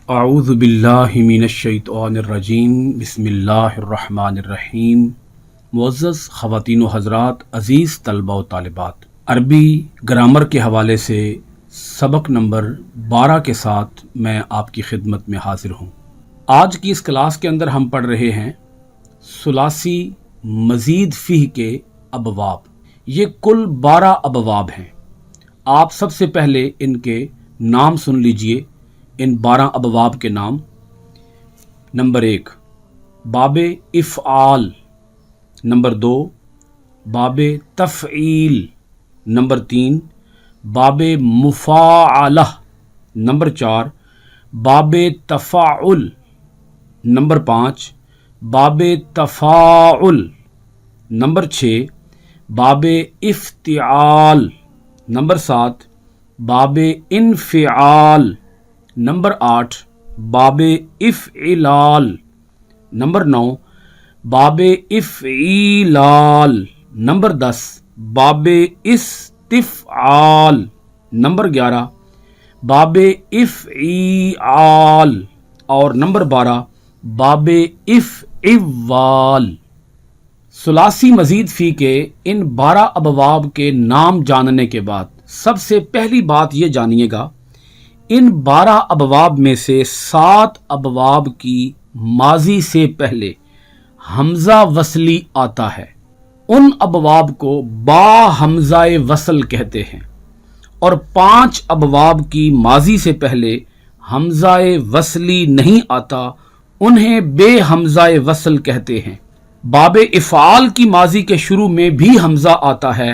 اعوذ باللہ من الشیطان الرجیم بسم اللہ الرحمن الرحیم۔ معزز خواتین و حضرات، عزیز طلبہ و طالبات، عربی گرامر کے حوالے سے سبق نمبر 12 کے ساتھ میں آپ کی خدمت میں حاضر ہوں۔ آج کی اس کلاس کے اندر ہم پڑھ رہے ہیں ثلاثی مزید فیہ کے ابواب۔ یہ کل 12 ابواب ہیں۔ آپ سب سے پہلے ان کے نام سن لیجئے، ان 12 ابواب کے نام۔ نمبر 1 باب افعال، نمبر 2 باب تفعیل، نمبر 3 باب مفاعلہ، نمبر 4 باب تفاعل، نمبر 5 باب تفاعل، نمبر 6 باب افتعال، نمبر 7 باب انفعال، نمبر 8 باب افعلال، نمبر 9 باب افعیلال، نمبر 10 باب استفعال، نمبر 11 باب افعیال، اور نمبر 12 باب افعوال۔ ثلاثی مزید فی کے ان 12 ابواب کے نام جاننے کے بعد سب سے پہلی بات یہ جانیے گا، ان 12 ابواب میں سے 7 ابواب کی ماضی سے پہلے حمزہ وصلی آتا ہے۔ ان ابواب کو با حمزہ وصل کہتے ہیں، اور 5 ابواب کی ماضی سے پہلے حمزہ وصلی نہیں آتا، انہیں بے حمزہ وصل کہتے ہیں۔ باب افعال کی ماضی کے شروع میں بھی حمزہ آتا ہے،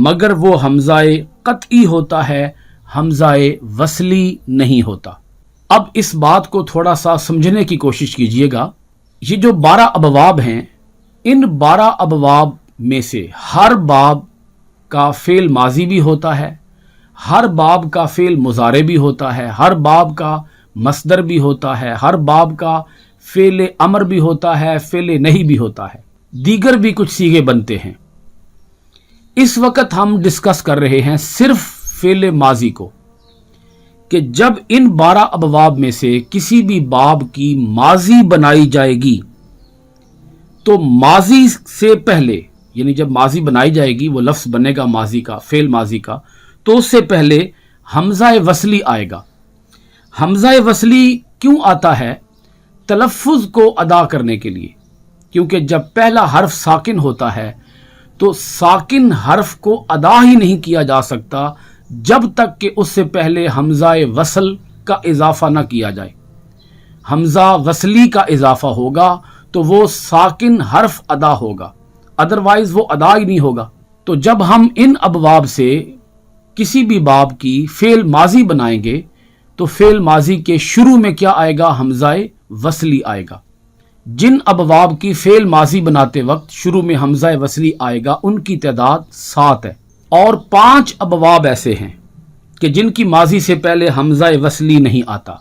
مگر وہ حمزہ قطعی ہوتا ہے، حمزہ وصلی نہیں ہوتا۔ اب اس بات کو تھوڑا سا سمجھنے کی کوشش کیجئے گا۔ یہ جو 12 ابواب ہیں، ان 12 ابواب میں سے ہر باب کا فعل ماضی بھی ہوتا ہے، ہر باب کا فعل مضارع بھی ہوتا ہے، ہر باب کا مصدر بھی ہوتا ہے، ہر باب کا فعل امر بھی ہوتا ہے، فعل نہیں بھی ہوتا ہے، دیگر بھی کچھ صیغے بنتے ہیں۔ اس وقت ہم ڈسکس کر رہے ہیں صرف فعل ماضی کو، کہ جب ان 12 ابواب میں سے کسی بھی باب کی ماضی بنائی جائے گی تو ماضی سے پہلے، یعنی جب ماضی بنائی جائے گی، وہ لفظ بنے گا ماضی کا، فعل ماضی کا، تو اس سے پہلے حمزہ وصلی آئے گا۔ حمزہ وصلی کیوں آتا ہے؟ تلفظ کو ادا کرنے کے لیے، کیونکہ جب پہلا حرف ساکن ہوتا ہے تو ساکن حرف کو ادا ہی نہیں کیا جا سکتا جب تک کہ اس سے پہلے حمزہ وصل کا اضافہ نہ کیا جائے۔ حمزہ وصلی کا اضافہ ہوگا تو وہ ساکن حرف ادا ہوگا، ادروائز وہ ادا ہی نہیں ہوگا۔ تو جب ہم ان ابواب سے کسی بھی باب کی فعل ماضی بنائیں گے تو فعل ماضی کے شروع میں کیا آئے گا؟ حمزہ وصلی آئے گا۔ جن ابواب کی فعل ماضی بناتے وقت شروع میں حمزہ وصلی آئے گا، ان کی تعداد 7 ہے، اور 5 ابواب ایسے ہیں کہ جن کی ماضی سے پہلے حمزہ وصلی نہیں آتا۔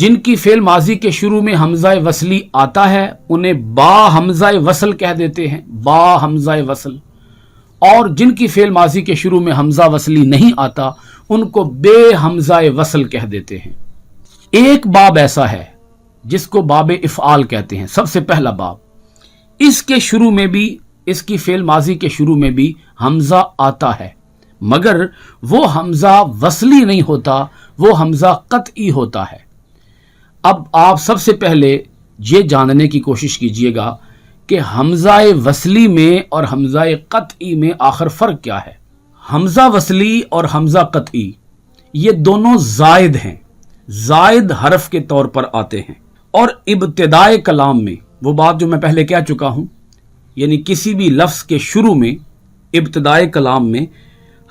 جن کی فعل ماضی کے شروع میں حمزہ وصلی آتا ہے انہیں با حمزہ وصل کہہ دیتے ہیں، با حمزہ وصل، اور جن کی فعل ماضی کے شروع میں حمزہ وصلی نہیں آتا ان کو بے حمزہ وصل کہہ دیتے ہیں۔ ایک باب ایسا ہے جس کو باب افعال کہتے ہیں، سب سے پہلا باب۔ اس کے شروع میں بھی، اس کی فعل ماضی کے شروع میں بھی حمزہ آتا ہے، مگر وہ حمزہ وصلی نہیں ہوتا، وہ حمزہ قطعی ہوتا ہے۔ اب آپ سب سے پہلے یہ جاننے کی کوشش کیجئے گا کہ حمزہ وصلی میں اور حمزہ قطعی میں آخر فرق کیا ہے۔ حمزہ وصلی اور حمزہ قطعی یہ دونوں زائد ہیں، زائد حرف کے طور پر آتے ہیں، اور ابتدائے کلام میں وہ بات جو میں پہلے کہہ چکا ہوں، یعنی کسی بھی لفظ کے شروع میں، ابتدائے کلام میں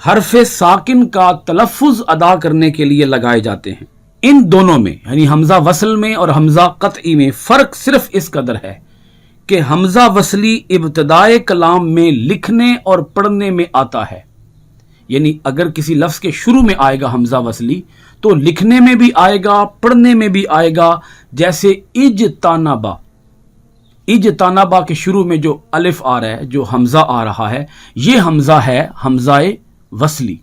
حرف ساکن کا تلفظ ادا کرنے کے لیے لگائے جاتے ہیں۔ ان دونوں میں، یعنی حمزہ وصل میں اور حمزہ قطعی میں، فرق صرف اس قدر ہے کہ حمزہ وصلی ابتدائے کلام میں لکھنے اور پڑھنے میں آتا ہے، یعنی اگر کسی لفظ کے شروع میں آئے گا حمزہ وصلی تو لکھنے میں بھی آئے گا، پڑھنے میں بھی آئے گا۔ جیسے اجتنبا، اجتنبا کے شروع میں جو الف آ رہا ہے، جو حمزہ آ رہا ہے، یہ حمزہ ہے حمزہ وصلی۔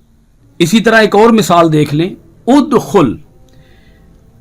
اسی طرح ایک اور مثال دیکھ لیں، ادخل،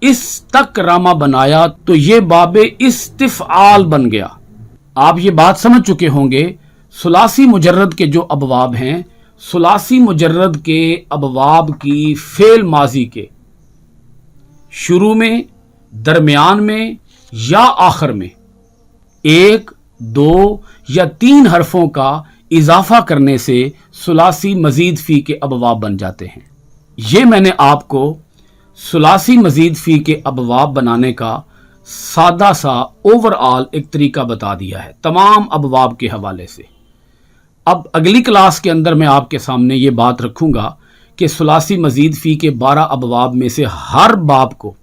اس تک راما بنایا تو یہ باب استفعال بن گیا۔ آپ یہ بات سمجھ چکے ہوں گے ثلاثی مجرد کے جو ابواب ہیں، ثلاثی مجرد کے ابواب کی فعل ماضی کے شروع میں، درمیان میں یا آخر میں ایک، دو یا تین حرفوں کا اضافہ کرنے سے ثلاثی مزید فی کے ابواب بن جاتے ہیں۔ یہ میں نے آپ کو ثلاثی مزید فی کے ابواب بنانے کا سادہ سا اوور آل ایک طریقہ بتا دیا ہے تمام ابواب کے حوالے سے۔ اب اگلی کلاس کے اندر میں آپ کے سامنے یہ بات رکھوں گا کہ ثلاثی مزید فی کے 12 ابواب میں سے ہر باب کو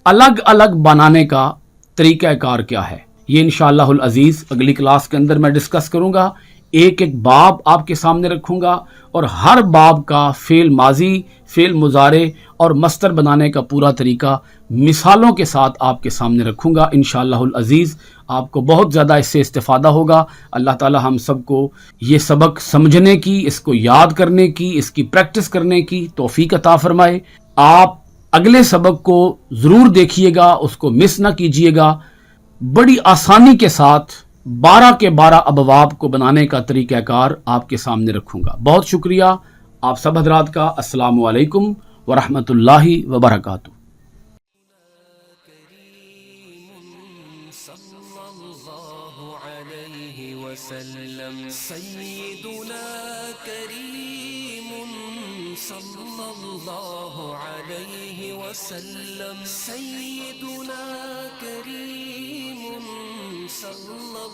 الگ الگ بنانے کا طریقہ کار کیا ہے۔ یہ انشاءاللہ العزیز اگلی کلاس کے اندر میں ڈسکس کروں گا۔ ایک ایک باب آپ کے سامنے رکھوں گا اور ہر باب کا فعل ماضی، فعل مضارع اور مصدر بنانے کا پورا طریقہ مثالوں کے ساتھ آپ کے سامنے رکھوں گا انشاءاللہ العزیز۔ آپ کو بہت زیادہ اس سے استفادہ ہوگا۔ اللہ تعالی ہم سب کو یہ سبق سمجھنے کی، اس کو یاد کرنے کی، اس کی پریکٹس کرنے کی توفیق عطا فرمائے۔ آپ اگلے سبق کو ضرور دیکھیے گا، اس کو مس نہ کیجیے گا۔ بڑی آسانی کے ساتھ 12 کے 12 ابواب کو بنانے کا طریقہ کار آپ کے سامنے رکھوں گا۔ بہت شکریہ آپ سب حضرات کا۔ السلام علیکم ورحمۃ اللہ وبرکاتہ۔ سيدنا كريم صلى الله عليه وسلم، سيدنا كريم صلى